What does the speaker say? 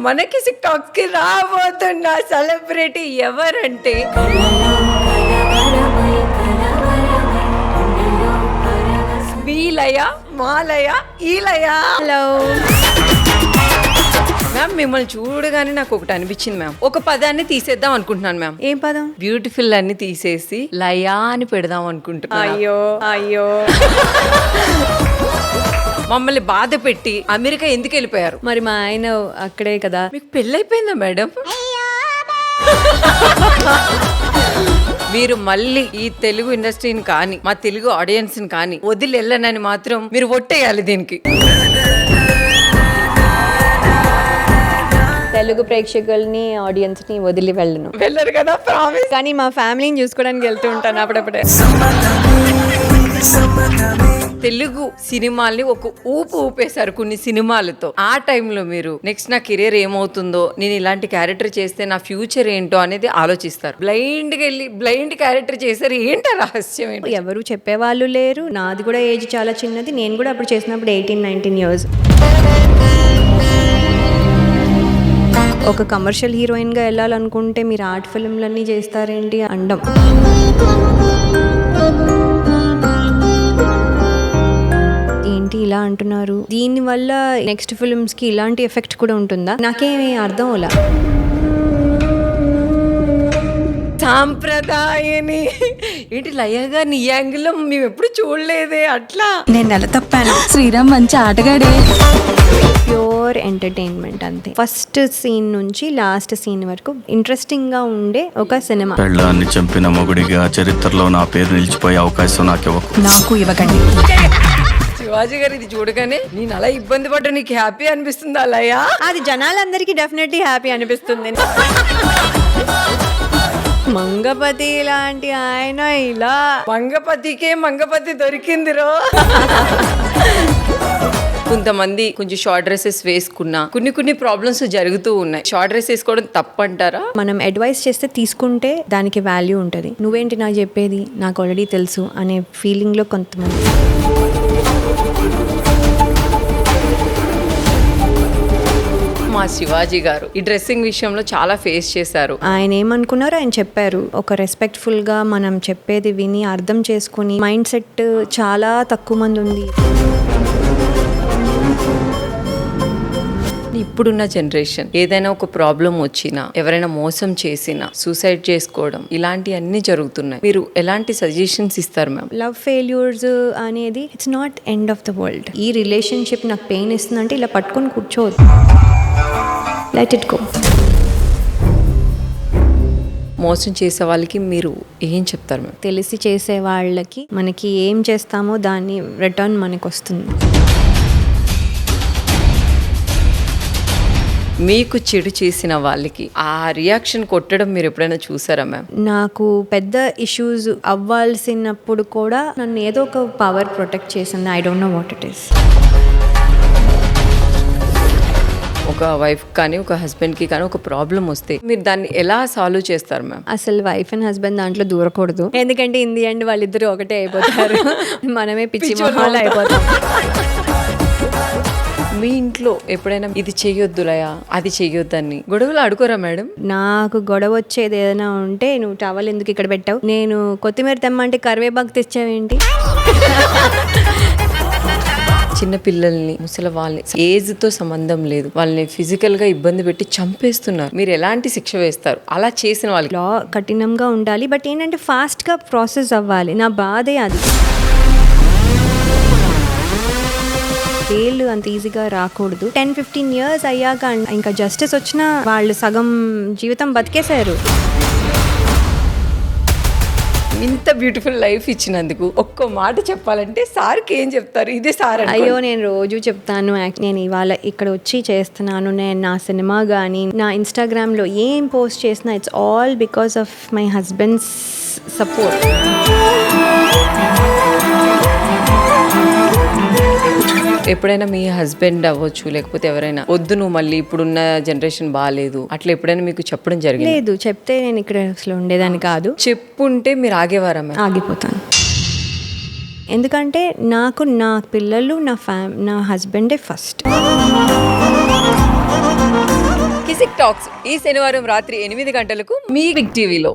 మనకి టాక్స్ కి రాబోతున్న సెలబ్రిటీ ఎవరంటే వీలయ మాలయ ఈలయ. హలో మ్యామ్, మిమ్మల్ని చూడగానే నాకు ఒకటి అనిపించింది మ్యామ్. ఒక పదాన్ని తీసేద్దాం అనుకుంటున్నాను మ్యామ్. ఏం పదం? బ్యూటిఫుల్ అన్ని తీసేసి లయా అని పెడదాం అనుకుంటున్నాను. అయ్యో అయ్యో, మమ్మల్ని బాధ పెట్టి అమెరికా ఎందుకు వెళ్ళిపోయారు? మరి మా ఆయన అక్కడే కదా. మీకు పెళ్ళైపోయిందా మేడం? మీరు మళ్ళీ ఈ తెలుగు ఇండస్ట్రీని కానీ మా తెలుగు ఆడియన్స్ ని కానీ వదిలి వెళ్ళనని మాత్రం మీరు ఒట్టేయాలి దీనికి. తెలుగు ప్రేక్షకుల్ని ఆడియన్స్ ని వదిలి వెళ్ళరు కదా, ప్రామిస్. కానీ మా ఫ్యామిలీని చూసుకోవడానికి వెళ్తూ ఉంటాను అప్పుడప్పుడే. తెలుగు సినిమాల్ని ఒక ఊపేశారు కొన్ని సినిమాలతో. ఆ టైంలో మీరు నెక్స్ట్ నా కెరీర్ ఏమవుతుందో, నేను ఇలాంటి క్యారెక్టర్ చేస్తే నా ఫ్యూచర్ ఏంటో అనేది ఆలోచిస్తారు. బ్లైండ్ గా వెళ్ళి బ్లైండ్ క్యారెక్టర్ చేశారు. ఏంటి రహస్యం ఏంటి? ఎవరు చెప్పేవాళ్ళు లేరు. నాది కూడా ఏజ్ చాలా చిన్నది. నేను కూడా అప్పుడు చేసినప్పుడు 18-19 years. ఒక కమర్షియల్ హీరోయిన్ గా వెళ్ళాలనుకుంటే మీరు ఆర్ట్ ఫిల్మ్లన్నీ చేస్తారేంటి అండం. ఏంటి ఇలా అంటున్నారు? దీని వల్ల నెక్స్ట్ ఫిల్మ్స్ కి ఇలాంటి ఎఫెక్ట్ కూడా ఉంటుందా? నాకేమీ అర్థం అలా. సాంప్రదాయని ఏంటి లయగా నీ యాంగిల్లో మేము ఎప్పుడు చూడలేదే. అట్లా నేను నెల తప్పాను. శ్రీరామ్ మంచి ఆటగాడే. ప్యూర్ ఎంటర్టైన్మెంట్ అంతే. ఫస్ట్ సీన్ నుంచి లాస్ట్ సీన్ వరకు ఇంట్రెస్టింగ్ గా ఉండే ఒక సినిమా. పెళ్ళాన్ని చంపిన మొగుడిగా చరిత్రలో నా పేరు నిలిచిపోయే అవకాశం నాకు ఇవ్వకండి. శివాజీ గారు ఇది చూడగానే నేను అలా ఇబ్బంది పడ్డా, నీకు హ్యాపీ అనిపిస్తుంది అలయా? అది జనాలందరికీ డెఫినెట్లీ హ్యాపీ అనిపిస్తుంది. మంగపతి లాంటి ఆయన ఇలా మంగపతికే మంగపతి దొరికిందిరో. కొంతమంది కొంచెం షార్ట్ డ్రెస్సెస్ వేసుకున్నా కొన్ని ప్రాబ్లమ్స్ జరుగుతూ ఉన్నాయి. షార్ట్ డ్రెస్ వేసుకోవడం తప్పంటారా? మనం అడ్వైస్ చేస్తే తీసుకుంటే దానికి వాల్యూ ఉంటుంది. నువ్వేంటి నాకు చెప్పేది, నాకు ఆల్రెడీ తెలుసు అనే ఫీలింగ్ లో కొంతమంది. మా శివాజీ గారు ఈ డ్రెస్సింగ్ విషయంలో చాలా ఫేస్ చేశారు. ఆయన ఏమనుకున్నారో ఆయన చెప్పారు. ఒక రెస్పెక్ట్ఫుల్ గా మనం చెప్పేది విని అర్థం చేసుకుని మైండ్ సెట్ చాలా తక్కువ మంది ఉంది. ఇప్పుడున్న జనరేషన్ ఏదైనా ఒక ప్రాబ్లం వచ్చినా, ఎవరైనా మోసం చేసినా, సూసైడ్ చేసుకోవడం ఇలాంటి అన్ని జరుగుతున్నాయి. మీరు ఎలాంటి సజెషన్స్ ఇస్తారు మ్యామ్? లవ్ ఫెయిల్యూర్స్ అనేది it's not end of the world. ఈ రిలేషన్షిప్ నాకు పెయిన్ ఇస్తుందంటే ఇలా పట్టుకొని కూర్చోవద్దు. Let it go. మోసం చేసే వాళ్ళకి మీరు ఏం చెప్తారు మ్యామ్? తెలిసి చేసే వాళ్ళకి మనకి ఏం చేస్తామో దాన్ని రిటర్న్ మనకు వస్తుంది. మీకు చెడు చేసిన వాళ్ళకి ఆ రియాక్షన్ కొట్టడం మీరు ఎప్పుడైనా చూసారా మ్యామ్? నాకు పెద్ద ఇష్యూస్ అవ్వాల్సినప్పుడు కూడా నన్ను ఏదో ఒక పవర్ ప్రొటెక్ట్ చేసింది. I don't know what it is. ఒక వైఫ్ కానీ ఒక హస్బెండ్ కి కానీ ఒక ప్రాబ్లం వస్తే మీరు దాన్ని ఎలా సాల్వ్ చేస్తారు మ్యామ్? అసలు వైఫ్ అండ్ హస్బెండ్ దాంట్లో దూరకూడదు. ఎందుకంటే ఇన్ ది ఎండ్ వాళ్ళిద్దరు ఒకటే అయిపోతారు. మనమే పిచ్చి మొహాలు అయిపోతాం. మీ ఇంట్లో ఎప్పుడైనా ఇది చెయ్యొద్దులయా, అది చెయ్యొద్దని గొడవలు ఆడుకోరా మేడం? నాకు గొడవ వచ్చేది ఏదైనా ఉంటే, నువ్వు టవల్ ఎందుకు ఇక్కడ పెట్టావు, నేను కొత్తిమీర తెమ్మంటే కరివేపాకు తెచ్చావేంటి. చిన్న పిల్లల్ని, ముసలి వాళ్ళని, ఏజ్ తో సంబంధం లేదు, వాళ్ళని ఫిజికల్ గా ఇబ్బంది పెట్టి చంపేస్తున్నారు. మీరు ఎలాంటి శిక్ష వేస్తారు అలా చేసిన వాళ్ళకి? లా కఠినంగా ఉండాలి. బట్ ఏంటంటే ఫాస్ట్ గా ప్రాసెస్ అవ్వాలి. నా బాధే అది. బెయిల్ అంత ఈజీగా రాకూడదు. 10-15 years అయ్యాక ఇంకా జస్టిస్ వచ్చినా వాళ్ళు సగం జీవితం బతికేశారు. ఇంత బ్యూటిఫుల్ లైఫ్ ఇచ్చినందుకు ఒక్క మాట చెప్పాలంటే సార్కి ఏం చెప్తారు? ఇదే సార్. అయ్యో, నేను రోజు చెప్తాను. నేను ఇవాళ ఇక్కడ వచ్చి చేస్తున్నాను. నేను నా సినిమా కానీ నా ఇన్స్టాగ్రామ్లో ఏం పోస్ట్ చేసినా it's all because of my husband's support. ఎప్పుడైనా మీ హస్బెండ్ అవ్వచ్చు, లేకపోతే ఎవరైనా వద్దు నువ్వు మళ్ళీ ఇప్పుడున్న జనరేషన్ బాగాలేదు అట్లా ఎప్పుడైనా మీకు చెప్పడం జరిగింది? లేదు, చెప్తే నేను ఇక్కడ అసలు ఉండేదాన్ని కాదు. చెప్పుంటే మీరు ఆగేవారా? ఆగిపోతాను. ఎందుకంటే నాకు నా పిల్లలు, నా హస్బెండే ఫస్ట్. టాక్స్ ఈ శనివారం రాత్రి 8 గంటలకు మీ బిగ్ టీవీలో.